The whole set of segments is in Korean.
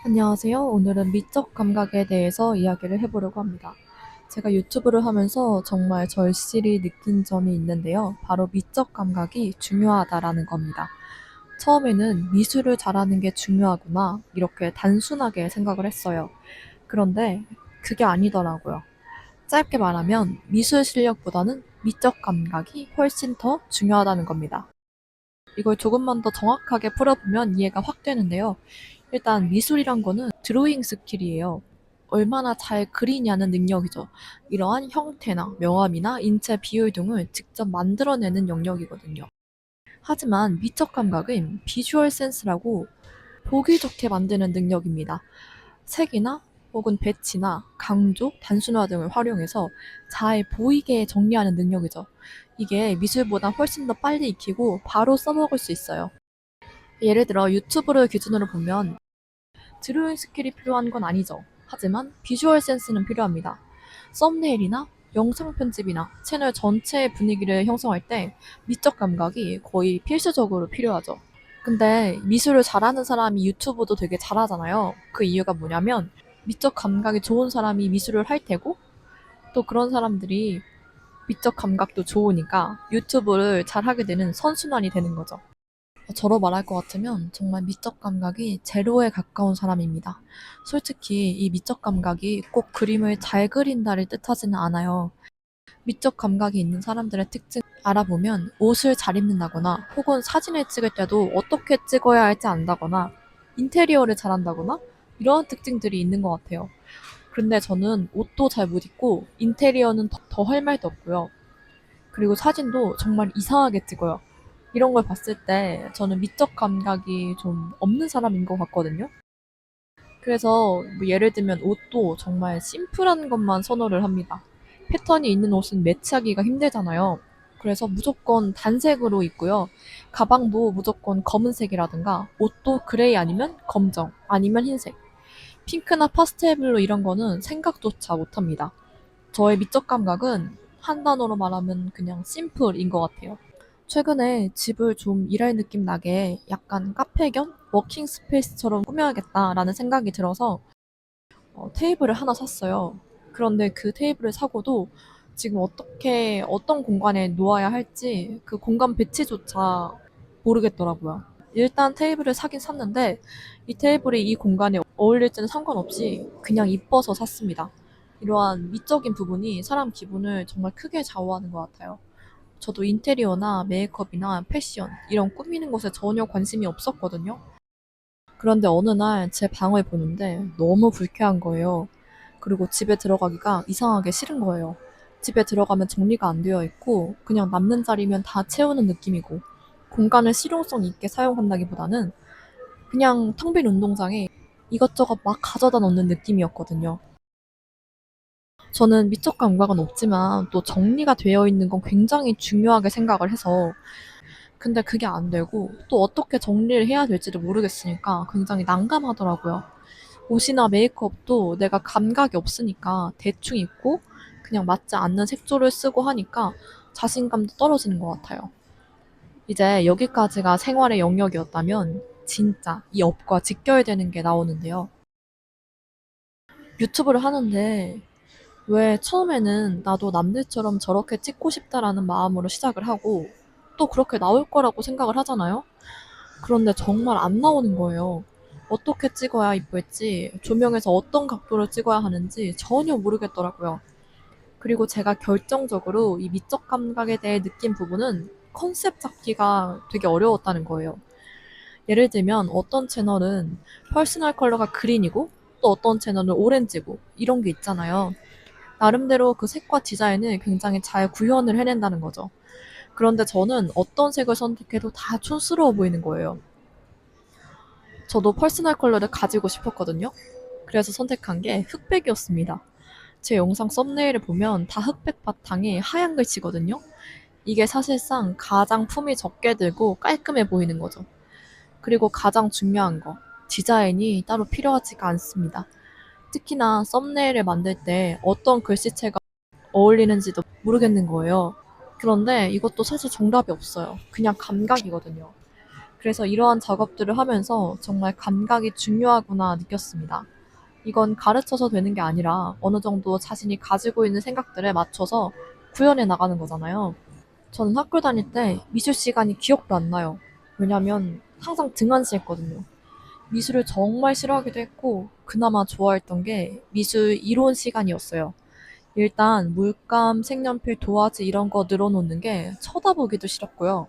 안녕하세요. 오늘은 미적 감각에 대해서 이야기를 해보려고 합니다. 제가 유튜브를 하면서 정말 절실히 느낀 점이 있는데요. 바로 미적 감각이 중요하다라는 겁니다. 처음에는 미술을 잘하는 게 중요하구나, 이렇게 단순하게 생각을 했어요. 그런데 그게 아니더라고요. 짧게 말하면 미술 실력보다는 미적 감각이 훨씬 더 중요하다는 겁니다. 이걸 조금만 더 정확하게 풀어보면 이해가 확 되는데요. 일단 미술이란 거는 드로잉 스킬이에요. 얼마나 잘 그리냐는 능력이죠. 이러한 형태나 명암이나 인체 비율 등을 직접 만들어내는 영역이거든요. 하지만 미적 감각은 비주얼 센스라고 보기 좋게 만드는 능력입니다. 색이나 혹은 배치나 강조, 단순화 등을 활용해서 잘 보이게 정리하는 능력이죠. 이게 미술보다 훨씬 더 빨리 익히고 바로 써먹을 수 있어요. 예를 들어 유튜브를 기준으로 보면 드로잉 스킬이 필요한 건 아니죠. 하지만 비주얼 센스는 필요합니다. 썸네일이나 영상 편집이나 채널 전체의 분위기를 형성할 때 미적 감각이 거의 필수적으로 필요하죠. 근데 미술을 잘하는 사람이 유튜브도 되게 잘하잖아요. 그 이유가 뭐냐면 미적 감각이 좋은 사람이 미술을 할 테고 또 그런 사람들이 미적 감각도 좋으니까 유튜브를 잘하게 되는 선순환이 되는 거죠. 저로 말할 것 같으면 정말 미적 감각이 제로에 가까운 사람입니다. 솔직히 이 미적 감각이 꼭 그림을 잘 그린다를 뜻하지는 않아요. 미적 감각이 있는 사람들의 특징 알아보면 옷을 잘 입는다거나 혹은 사진을 찍을 때도 어떻게 찍어야 할지 안다거나 인테리어를 잘한다거나 이런 특징들이 있는 것 같아요. 그런데 저는 옷도 잘 못 입고 인테리어는 더 할 말도 없고요. 그리고 사진도 정말 이상하게 찍어요. 이런 걸 봤을 때 저는 미적 감각이 좀 없는 사람인 것 같거든요. 그래서 뭐 예를 들면 옷도 정말 심플한 것만 선호를 합니다. 패턴이 있는 옷은 매치하기가 힘들잖아요. 그래서 무조건 단색으로 입고요. 가방도 무조건 검은색이라든가 옷도 그레이 아니면 검정 아니면 흰색. 핑크나 파스텔 블루 이런 거는 생각조차 못합니다. 저의 미적 감각은 한 단어로 말하면 그냥 심플인 것 같아요. 최근에 집을 좀 일할 느낌 나게 약간 카페 겸 워킹 스페이스처럼 꾸며야겠다라는 생각이 들어서 테이블을 하나 샀어요. 그런데 그 테이블을 사고도 지금 어떻게 어떤 공간에 놓아야 할지 그 공간 배치조차 모르겠더라고요. 일단 테이블을 사긴 샀는데 이 테이블이 이 공간에 어울릴지는 상관없이 그냥 이뻐서 샀습니다. 이러한 미적인 부분이 사람 기분을 정말 크게 좌우하는 것 같아요. 저도 인테리어나 메이크업이나 패션 이런 꾸미는 것에 전혀 관심이 없었거든요. 그런데 어느 날 제 방을 보는데 너무 불쾌한 거예요. 그리고 집에 들어가기가 이상하게 싫은 거예요. 집에 들어가면 정리가 안 되어 있고 그냥 남는 자리면 다 채우는 느낌이고 공간을 실용성 있게 사용한다기보다는 그냥 텅 빈 운동장에 이것저것 막 가져다 놓는 느낌이었거든요. 저는 미적 감각은 없지만 또 정리가 되어 있는 건 굉장히 중요하게 생각을 해서 근데 그게 안 되고 또 어떻게 정리를 해야 될지를 모르겠으니까 굉장히 난감하더라고요. 옷이나 메이크업도 내가 감각이 없으니까 대충 입고 그냥 맞지 않는 색조를 쓰고 하니까 자신감도 떨어지는 것 같아요. 이제 여기까지가 생활의 영역이었다면 진짜 이 업과 직결되는 게 나오는데요. 유튜브를 하는데 왜 처음에는 나도 남들처럼 저렇게 찍고 싶다라는 마음으로 시작을 하고 또 그렇게 나올 거라고 생각을 하잖아요. 그런데 정말 안 나오는 거예요. 어떻게 찍어야 이쁠지, 조명에서 어떤 각도로 찍어야 하는지 전혀 모르겠더라고요. 그리고 제가 결정적으로 이 미적 감각에 대해 느낀 부분은 컨셉 잡기가 되게 어려웠다는 거예요. 예를 들면 어떤 채널은 퍼스널 컬러가 그린이고 또 어떤 채널은 오렌지고 이런 게 있잖아요. 나름대로 그 색과 디자인을 굉장히 잘 구현을 해낸다는 거죠. 그런데 저는 어떤 색을 선택해도 다 촌스러워 보이는 거예요. 저도 퍼스널 컬러를 가지고 싶었거든요. 그래서 선택한 게 흑백이었습니다. 제 영상 썸네일을 보면 다 흑백 바탕에 하얀 글씨거든요. 이게 사실상 가장 품이 적게 들고 깔끔해 보이는 거죠. 그리고 가장 중요한 거, 디자인이 따로 필요하지가 않습니다. 특히나 썸네일을 만들 때 어떤 글씨체가 어울리는지도 모르겠는 거예요. 그런데 이것도 사실 정답이 없어요. 그냥 감각이거든요. 그래서 이러한 작업들을 하면서 정말 감각이 중요하구나 느꼈습니다. 이건 가르쳐서 되는 게 아니라 어느 정도 자신이 가지고 있는 생각들에 맞춰서 구현해 나가는 거잖아요. 저는 학교 다닐 때 미술 시간이 기억도 안 나요. 왜냐면 항상 등한시했거든요. 미술을 정말 싫어하기도 했고 그나마 좋아했던 게 미술 이론 시간이었어요. 일단 물감, 색연필, 도화지 이런 거 늘어놓는 게 쳐다보기도 싫었고요.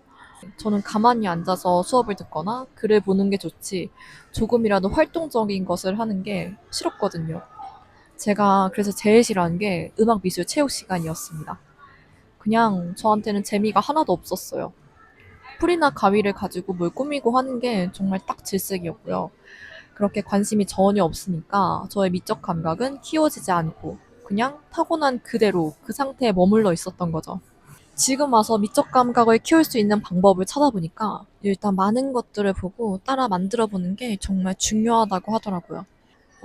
저는 가만히 앉아서 수업을 듣거나 글을 보는 게 좋지 조금이라도 활동적인 것을 하는 게 싫었거든요. 제가 그래서 제일 싫어하는 게 음악 미술 체육 시간이었습니다. 그냥 저한테는 재미가 하나도 없었어요. 풀이나 가위를 가지고 뭘 꾸미고 하는 게 정말 딱 질색이었고요. 그렇게 관심이 전혀 없으니까 저의 미적 감각은 키워지지 않고 그냥 타고난 그대로 그 상태에 머물러 있었던 거죠. 지금 와서 미적 감각을 키울 수 있는 방법을 찾아보니까 일단 많은 것들을 보고 따라 만들어 보는 게 정말 중요하다고 하더라고요.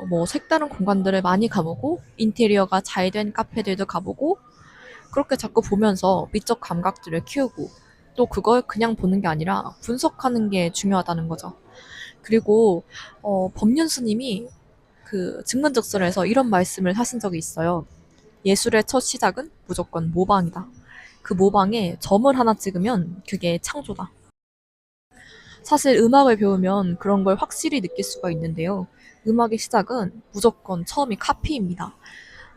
뭐 색다른 공간들을 많이 가보고 인테리어가 잘 된 카페들도 가보고 그렇게 자꾸 보면서 미적 감각들을 키우고 또 그걸 그냥 보는 게 아니라 분석하는 게 중요하다는 거죠. 그리고 법륜 스님이 그 증문즉설에서 이런 말씀을 하신 적이 있어요. 예술의 첫 시작은 무조건 모방이다. 그 모방에 점을 하나 찍으면 그게 창조다. 사실 음악을 배우면 그런 걸 확실히 느낄 수가 있는데요. 음악의 시작은 무조건 처음이 카피입니다.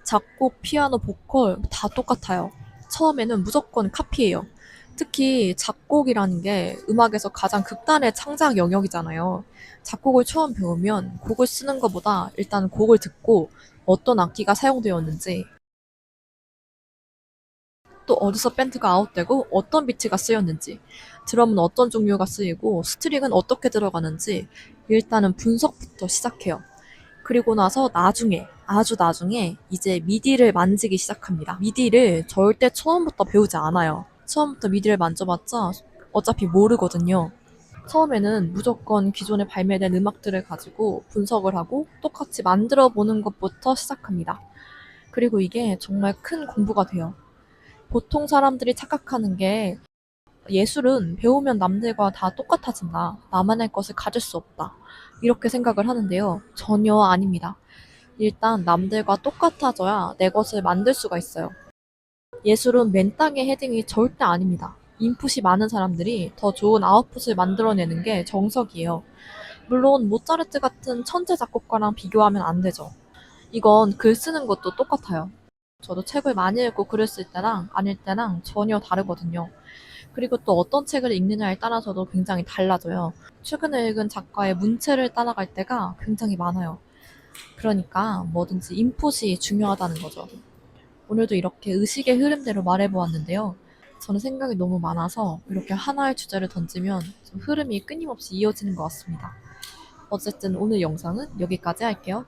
작곡, 피아노, 보컬 다 똑같아요. 처음에는 무조건 카피예요. 특히 작곡이라는 게 음악에서 가장 극단의 창작 영역이잖아요. 작곡을 처음 배우면 곡을 쓰는 것보다 일단 곡을 듣고 어떤 악기가 사용되었는지 또 어디서 밴드가 아웃되고 어떤 비트가 쓰였는지 드럼은 어떤 종류가 쓰이고 스트링은 어떻게 들어가는지 일단은 분석부터 시작해요. 그리고 나서 나중에 아주 나중에 이제 미디를 만지기 시작합니다. 미디를 절대 처음부터 배우지 않아요. 처음부터 미디를 만져봤자 어차피 모르거든요. 처음에는 무조건 기존에 발매된 음악들을 가지고 분석을 하고 똑같이 만들어 보는 것부터 시작합니다. 그리고 이게 정말 큰 공부가 돼요. 보통 사람들이 착각하는 게 예술은 배우면 남들과 다 똑같아진다. 나만의 것을 가질 수 없다. 이렇게 생각을 하는데요. 전혀 아닙니다. 일단 남들과 똑같아져야 내 것을 만들 수가 있어요. 예술은 맨 땅의 헤딩이 절대 아닙니다. 인풋이 많은 사람들이 더 좋은 아웃풋을 만들어내는 게 정석이에요. 물론 모차르트 같은 천재 작곡가랑 비교하면 안 되죠. 이건 글 쓰는 것도 똑같아요. 저도 책을 많이 읽고 글을 쓸 때랑 아닐 때랑 전혀 다르거든요. 그리고 또 어떤 책을 읽느냐에 따라서도 굉장히 달라져요. 최근에 읽은 작가의 문체를 따라갈 때가 굉장히 많아요. 그러니까 뭐든지 인풋이 중요하다는 거죠. 오늘도 이렇게 의식의 흐름대로 말해보았는데요. 저는 생각이 너무 많아서 이렇게 하나의 주제를 던지면 좀 흐름이 끊임없이 이어지는 것 같습니다. 어쨌든 오늘 영상은 여기까지 할게요.